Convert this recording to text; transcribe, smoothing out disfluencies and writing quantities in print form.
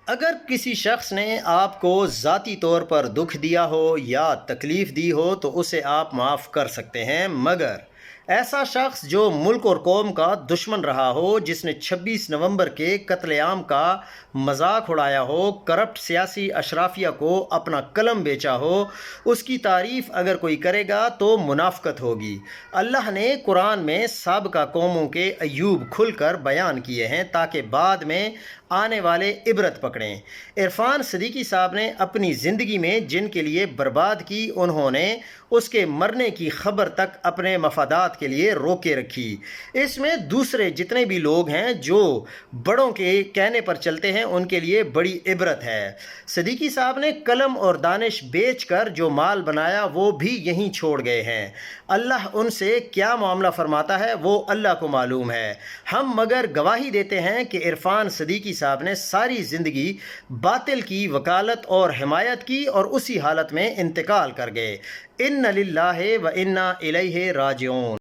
اگر کسی شخص نے آپ کو ذاتی طور پر دکھ دیا ہو یا تکلیف دی ہو تو اسے آپ معاف کر سکتے ہیں، مگر ایسا شخص جو ملک اور قوم کا دشمن رہا ہو، جس نے 26 نومبر کے قتل عام کا مذاق اڑایا ہو، کرپٹ سیاسی اشرافیہ کو اپنا قلم بیچا ہو، اس کی تعریف اگر کوئی کرے گا تو منافقت ہوگی۔ اللہ نے قرآن میں سابقہ قوموں کے ایوب کھل کر بیان کیے ہیں تاکہ بعد میں آنے والے عبرت پکڑیں۔ عرفان صدیقی صاحب نے اپنی زندگی میں جن کے لیے برباد کی، انہوں نے اس کے مرنے کی خبر تک اپنے مفادات کے لیے روکے رکھی۔ اس میں دوسرے جتنے بھی لوگ ہیں جو بڑوں کے کہنے پر چلتے ہیں، ان کے لیے بڑی عبرت ہے۔ صدیقی صاحب نے قلم اور دانش بیچ کر جو مال بنایا وہ بھی یہیں چھوڑ گئے ہیں۔ اللہ ان سے کیا معاملہ فرماتا ہے وہ اللہ کو معلوم ہے۔ ہم مگر گواہی دیتے ہیں کہ عرفان صدیقی صاحب نے ساری زندگی باطل کی وکالت اور حمایت کی اور اسی حالت میں انتقال کر گئے۔ اِنَّ لِلَّهِ وَإِنَّا إِلَيْهِ راجعون۔